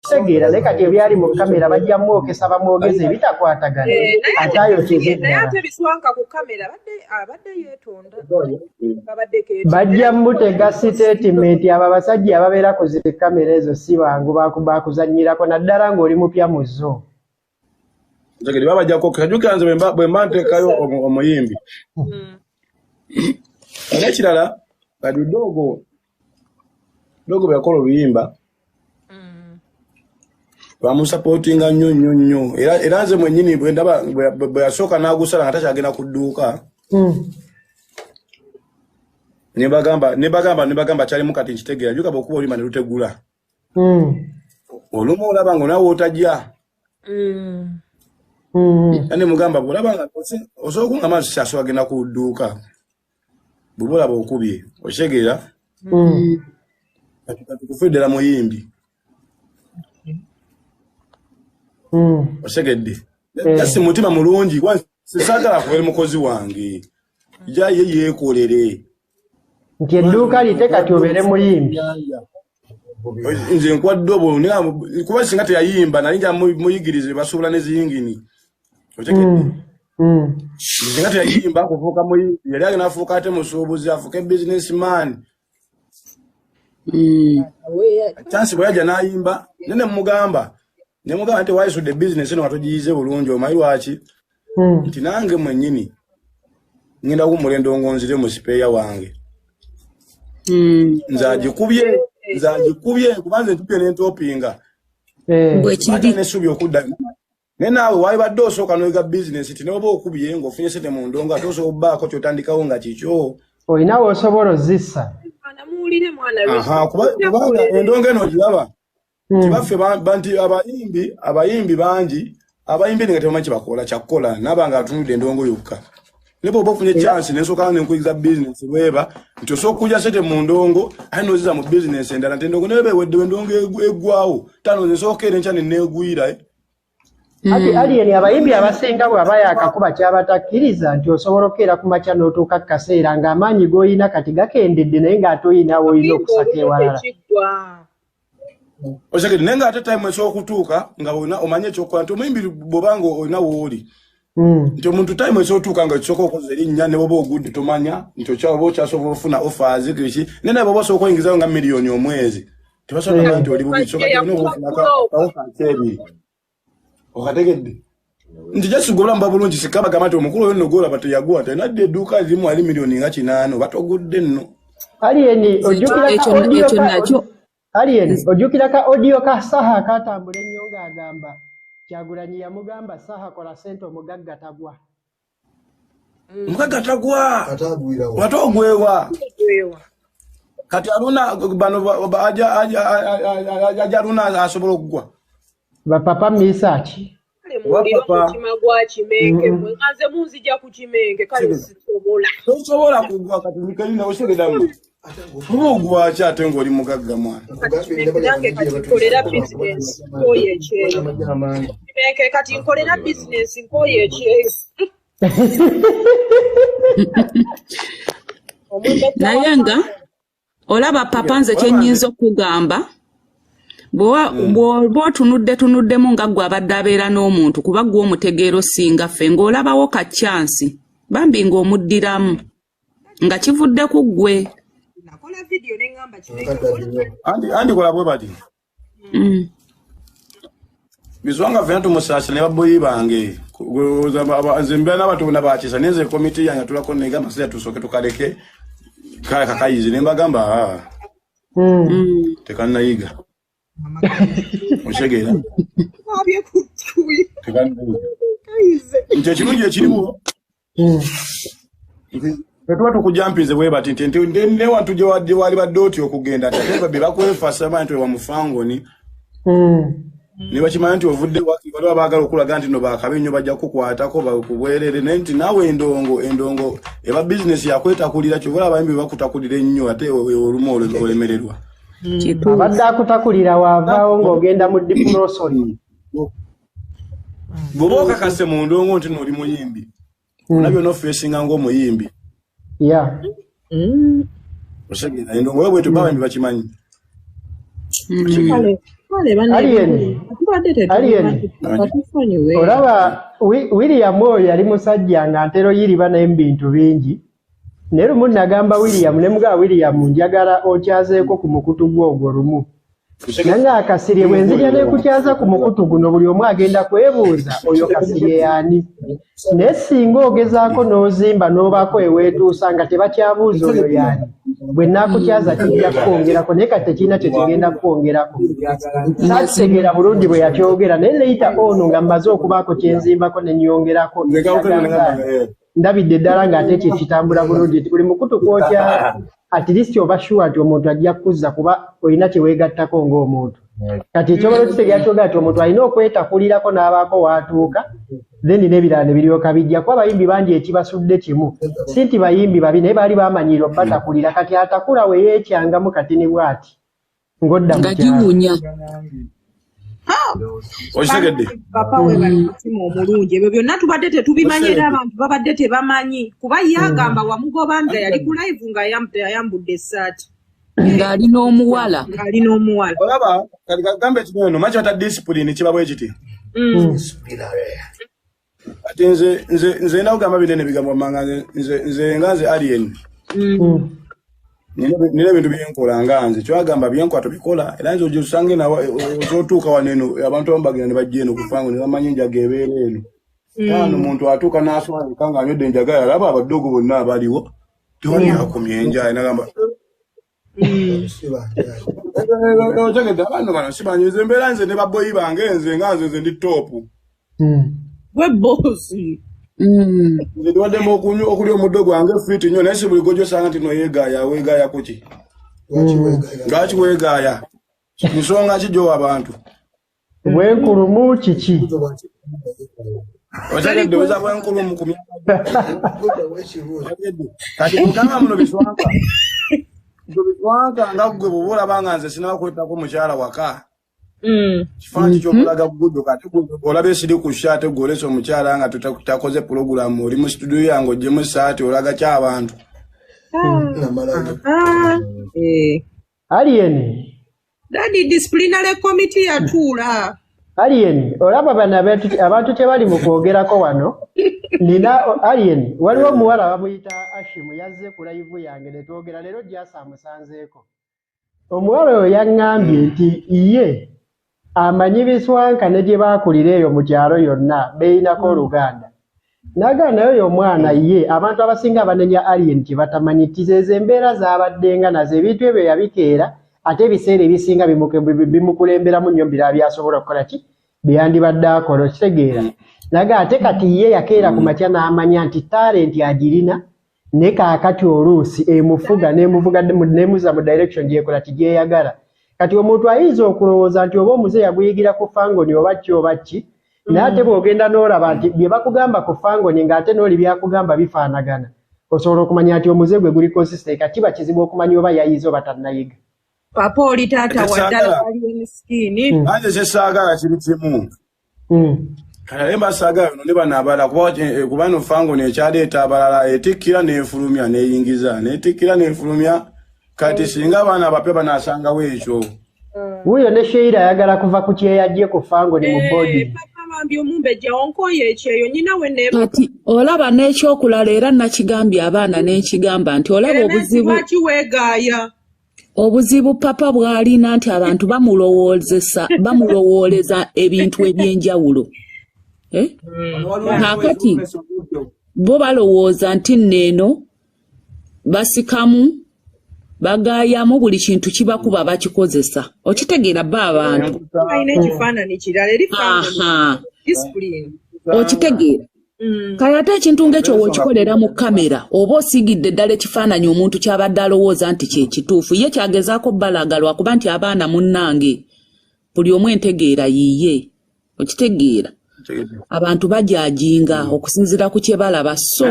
Segera leka tebyali mu kamera bajja mwokesa bamwogeze bitakwatagana. Atayo tezera. Naye ate Biswanka ku kamera abadde yeetonda. Babadde keetonda. Bajja mutega statement abasajja ababeera ku zi kamera ezo si bangu bakuzannyirako naddala ng'oli mupya mu zo. Njagiri babajjako kajuka nze bwe mbanteekayo omuyimbi. N'ekirala kati dogo bwe yakola oluyimba bamusupportinga nnyo era nze mwennyini bwe ndaba bwe yasooka n'agusala nga takyagenda ku dduuka ne bagamba kyalimu kati nkitegeera juka bw'okuba olima ne lutegula olumu olaba nga naawe otajja ane mugamba bw'olaba nga osobola okungamba nti kyasobola agenda ku dduuka bwe olaba okubye okitegeera kati kufeddera muyimbi osegedde kasi mutima mulungi sisaagala kubeera mukozi wange jaye yeekolere nti edduuka lite kati obeere muyimbi nze nkwadde obwo kuba singa teyayimba nali nja muyigirize basuubula neziyingini otegedde singa teyayimba kufuuka muyimbi yali agenda afuuka ate musuubuzi afuuka businessman chansi bwe yajja n'ayimba nene mugamba nti waayisudde bizinesi eno watugiyize bulungi omanyi lwaki nti nange mwennyini ngenda kuwummula endongonzire mu sipeeya wange nze agikubye kubanze ntupye n'entopinga ate n'essubi okudda naye naawe waalibadde osooka n'oyiga bizinesi ti n'oba okubye ng'ofunye sente mu ndongo ate osobola obbaako kyotandikawo nga kikyo olinawe osobola ozissa kubanga endongo eno ogiraba kibaffe banti abayimbi bangi abayimbi nga tebamanyi kyebakola kyakukola nabanga atunudde endongo yokka ne bw'oba ofunye chance n'ensooka n'enkuyiza bizinesi lweba nti osobola okujja sente mu ndongo ate n'oziza mu bizinesi endala nti endongo neeba eweddewo endongo eggwawo tano nsooka era enkya nenneegwira Alien abayimbi abasinga bw'aba yakakuba kyabatakkiriza nti osobola okukeera ku makya n'otuuka kaseera ng'amaanyi g'olina kati gakendedde naye ng'ate oyinawo olina okusaka ewalala osegedde naye ng'ate time esobola okutuuka nga omanye ekyokukola nti omuyimbi bw'obanga olina wooli nti omuntu time esobola okutuuka nga kisooka okoza erinnya ne bw'oba ogudde tomanya nti oba okyasobola ofuna offers kiki naye naye bw'oba osobola okuyingizayo nga miliyoni omwezi tebasobola nti oli bubi kisooka kyebiri okategedde nti jasigobula mba bulungi sikabagamba nti omukulu oyo nno gwolaba teyagwa tenadde edduuka lirimu ali miliyoni nga 8 oba togudde nno ojjukira ka audio ka Saha akatambula ennyo ng'agamba Kyagulanyi yamugamba Saha kola sente omugagga tagwa watogwewa kati aluna bano ajaluna asobola okugwa bapapa misaki mutima gwa Kimenge mwanze munzija ku Kimenge kale sobola kugwa kati mikalina osegedamu ogwa kyate ngoli mugagga mwana nange kati nkolera business nkoye ekyeyo Kimenge kati nkolera business nkoye ekyeyo naye nga olaba papa nze kyenyinza okugamba bw'oba otunuddemu nga gwe abadde abeera n'omuntu kuba gwe omutegeero singa ffe ng'olabawo ka chansi bambi ng'omuddiramu nga kivudde ku ggwe andi kola bwe bati Biswanka fena tumusaasira ne baboyi bange nze mbeera n'abatonda bakisa naye nze komiti yange tulako nenga amasira tusooke tukaleke kale kakayizi ne mbagamba tekannayiga oshegera nti ekirungi ekirimu tetuba tukujampize bwe bati nti newantu gye wali badde otyo okugenda tateba be bakwefasa bantu bamufangoni ne bakimanya nti ovudde waliwo abaagala okulaga nti no bakabe nnyo bajja kukwatako bakubwerere naye nti naawe endongo eba bizinesi yakwetakulira kyobola abayimbi bakutakulira ennyo ate olumu olemererwa abadde akutakulira waavaawo ng'ogenda mu diplosoni bw'oba okakase mu ndongo nti n'oli muyimbi nabyo nofeesinga ng'omuyimbi osegera endongo we bwetu babayimbi bakimanyi olaba William oyo yali musajja nga ntero yiriba naye bintu bingi naye lumu nagamba William ne mugaa William njagala okyazeeko ku mukutu gw'ogwo lumu nanga akasirye bwe nzirya nekukyaza ku mukutu guno buli omu agenda kwebuuza oyo kasirye yaani naye singa ogezaako n'ozimba n'obaako eweetuusa nga tebakyabuuza oyo yaani bwe naakukyaza kijja kwongerako naye kati tekirina kye kigenda kwongerako saakitegeera bulungi bwe yakyogera naye leyita ono nga mmaze okubaako kyenzimbako ne nnyongerako ndabidde ddala ng'ate ekyo kitambula bulungi nti buli mukutu kwokya at least oba sure nti omuntu ajja kukuzza kuba olina kye weegattako ng'omuntu kati ekyobola okitegeera kyoga nti omuntu alina okwetakulirako n'abaako waatuuka then n'ebirala ne biryoka bijja kuba abayimbi bangi ekibasudde kimu si nti bayimbi babi naye baali bamanyiirwa batakulira kati atakula we yeekyangamu kati ni bw'ati ng'odda mu giwunya papa we bali mutima omulungi ebyo byonna tubadde tetubimanyi era abantu babadde tebamanyi kuba yagamba wamugoba nga yali ku live nga yayambudde essaati ng'ali n'omuwala olaba kati kagambe kino eno maki wata discipline kibabwe kiti ati nze nakugamba binene bigambo manga nze nga nze alien nina bintu byenkola nga nze kyagamba byenkola tubikola era nze ojja osange ozotuuka waneno abantu abamu ne bajja eno kufango ne bamanyi enjaga ebeera eno ano omuntu atuuka n'aswalika nga anywedde enjaga alaba abadogo bonna abaliwo tewali akumya enjaga nagamba otegedde abantu bano simanyi nze mbeera nze ne baboyi bange nga nze ndi topu gwe bosi nze ndiwaddemu okulya omuddo gwange fiti nnyo naye si buli gojjo osanga nti noyeegaaya weegaaya kuki ngaki weegaaya nsonga ki gyowa abantu bwenkulumu kiki otegedde oza bwenkulumu ku kati mugamba muno Biswanka nga gwe bwoba olabanga nze sinabakwetako mukyala waka kifaananyi ky'okulaga Gudo kati olaba esiri ku shaate gw'olesa omukyala nga tutakoze pulogulamu oli mu studio yange ogyemu saati olaga ky'abantu Alien dadi disciplinary committee yatuula Alien olaba bano abantu tebali mu kwogerako wano nina Alien waliwo omuwala bamuyita Ashimu yazze ku live yange ne twogera leero gyasa amusanzeeko omuwala oyo yaŋŋambye nti ye amanyi Biswanka ne gye baakulira eyo mu kyalo yonna beeyinako Oluganda nagana oyo omwana ye abantu abasinga abanenya Alien kye batamanyi nti zezo embeera zaabaddenga nazo ebintu ebyo yabikeera ate ebiseera ebisinga bimukulemberamu nnyo mbira byasobola okukola ki byandibadde akola okitegeera naga ate kati ye yakeera ku makya n'amanya nti talenti agirina ne kaakati oluusi emufuga nemuza mu direction gyekola tigyeyagala kati omuntu ayinza okulowooza nti oba omuze yaguyigira ku fangoni oba ki naye ate bw'ogenda n'olaba nti bye bakugamba ku fangoni ng'ate n'oli byakugamba bifaanagana osobola okumanya nti omuze gwe guli consistent kati kiba kizibu okumanya oba yayize oba tannayiga papa oli taata waddala AlienSkin ate kyesaagala kiri kimu kale mbasaagala bino ne bano abalala kuba no fangoni ekyaleeta abalala etikkira n'efulumya n'eyingiza n'etikkira n'efulumya kati singa abaana abapya banaasangawo ekyo wuyo ne Sheira ayagala kuva ku kyeyajje ku fangoni mu bodi papa bambi omumbejja onkoye ekyeyo nyina we ne kati olaba n'ekyokulala era nakigambye abaana n'ekigamba nti olaba bakiweegaaya obuzibu papa bw'alina nti abantu bamulowooleza ebintu eby'enjawulo kakati bo balowooza nti nneeno basikamu bagaayamu buli kintu kibakuba bakikozesa okitegeera bba abantu alina ekifaananyi kirala eri discipline okitegeera kale ate ekintu ng'ekyo w'okikolera mu kamera oba osigidde ddala ekifaananyi omuntu ky'abadde alowooza nti kye kituufu ye kyagezaako balagalwa kuba nti abaana munnange buli omu entegeera yiye okitegeera abantu bajajinga okusinziira ku kye balaba so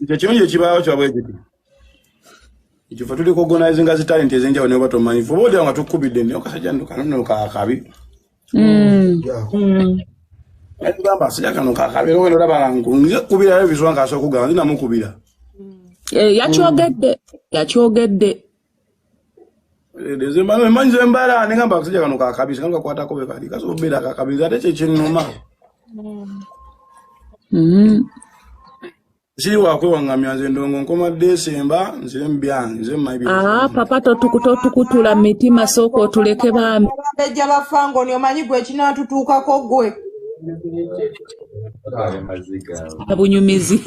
ekyo kirungi ekibaawo kyabwe kiti ekifo tuli kuorganizinga zi talent ezenjawulo ne batomanyi fo bodi nga tukubidde ne okasajja nduka kaakabi Gamba sija kano kakabira weno labala nkunze kubira yo Biswanka asokugaba ndina mukubira yakyogedde Manzo embala ningamba kusija kanu kakabisa kanga kwata ko bekali kaso bela kakabisa ate kyennuma. Siri wakwe wangamya nze ndongo nkoma Desemba nzire mbyange nze maibi. Papa totukutula mitima soko tuleke bami. Bajja bafango ni omanyi gwe kinatutuukako gwe. Abunyumizi.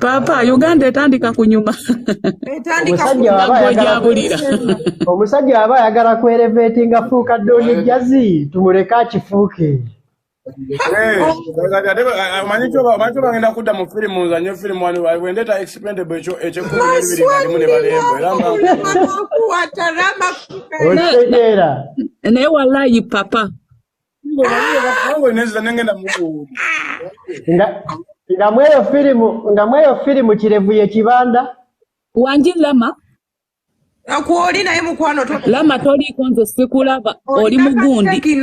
Papa Uganda etandika kunyuma. Omusajja aba ayagala kwerevetinga fuuka ddoni jazi tumuleka kifuuke. Manito bagenda kudda mu firimu nzanyo firimu wano wendeta expendable ekyo ekyekubiri kalimu ne balembo Otegeera. Naye wallahi papa. Nga mweyo firimu kirevu ye kibanda. Wanji Lama. Akuoli naye mukwano to. Lama toli konzo sikulaba oli mugundi.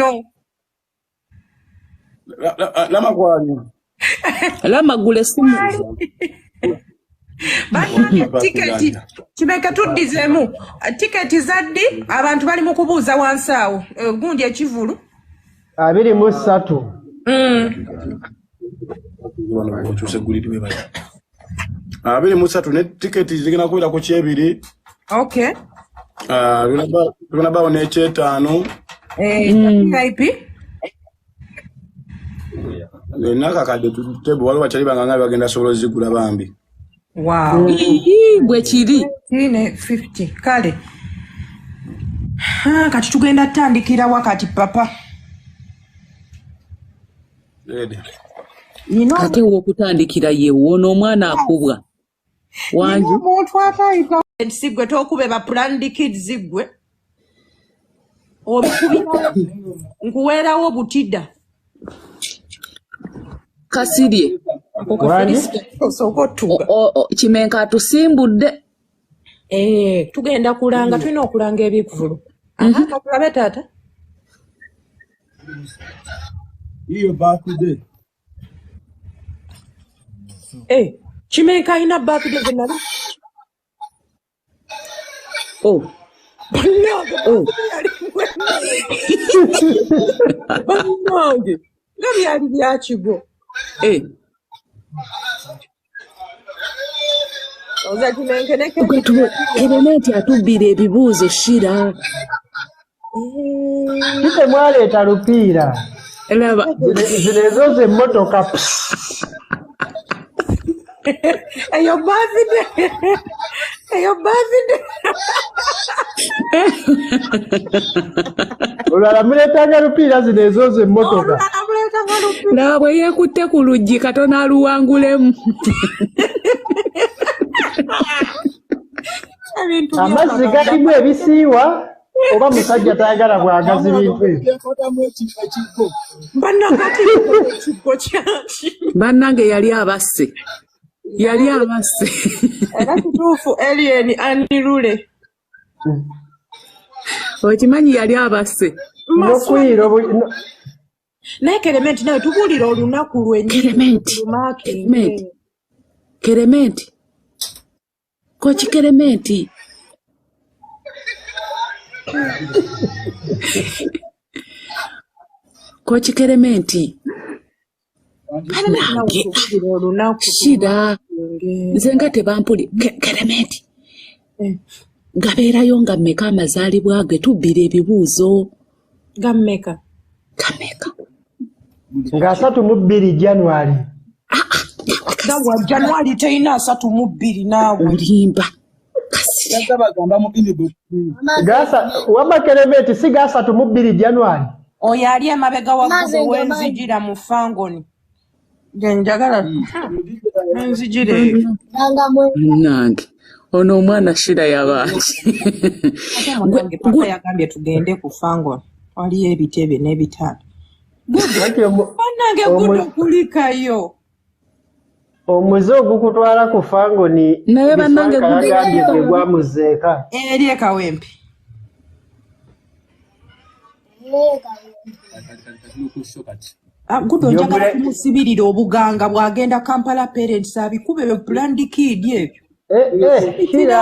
Lama kwani. Lama gule simu. Tiketi kimeka tuddizemu tiketi zaddi abantu bali mu kubuuza wansi awo gundi ekivulu 23. Abiri musatu ne tiketi zigina kubira ku kyebiri. Okay. Lunaba ne kyetaano. VIP. Naka kade tutebo wali bachali banganga bagenda solo zigula bambi. Wow. Bwe kiri. 50 kale. Kati tugenda tandikira wakati papa. Ate wokutandikira ye wono omwana akubwa. Wanji. Omuntu atayita ensigwe tokube ba planned kids zigwe. Obukubira nkuweerawo butidda. Kasirye. Kimenka tusimbudde. Tugenda kulanga tulina okulanga ebivulu. Kakulabe taata. Iyo birthday. Kimenka ina birthday zenali. Banange. Ngabi yali byakigo. Oza kimenkeneke. Ebeneti atubira ebibuuzo shira. Kite mwaleeta lupiira. Elaba. Zinezo ze motoka. Eyo birthday. Olala muleetanga lupiira zinezo ze motoka. Nabwe yekutte ku luggi katona aluwangulemu. Amazzi galimu ebisiiwa oba musajja tayagala bwagazi bintu. Bannange yali abasse. Era kituufu alien anirule. Okimanyi yali abasse. Nokwiro naye Kerementi nawe tubuulira olunaku lwennyini. Kerementi. Kochi Kerementi. Kochi Kerementi. Shida. Nzenga tebampuli. Kerementi. Gabeerayo nga mmeka amazaalibwa ge tubbira ebibuuzo. Gammeka. Nga 32 January. Dawa January teina 32 naawe. Ulimba. Gasa waba Kerementi si gasa 32 January. Oyo ali emabega wakuze wenzijira mu fangoni. Njagala. Nzijire. Nange. Ono omwana shira yabangi. Papa yagambye tugende ku fangoni. Waliyo ebitebe n'ebitanda. Bannange Gudo kulikayo. Omuze ogukutwala ku fangoni naye bannange yagambye gwe gwamuzeeka. Eri ekawempe. Gudo njagala kumusibirira obuganga bw'agenda Kampala Parents abikube be planned kid ebyo. Kira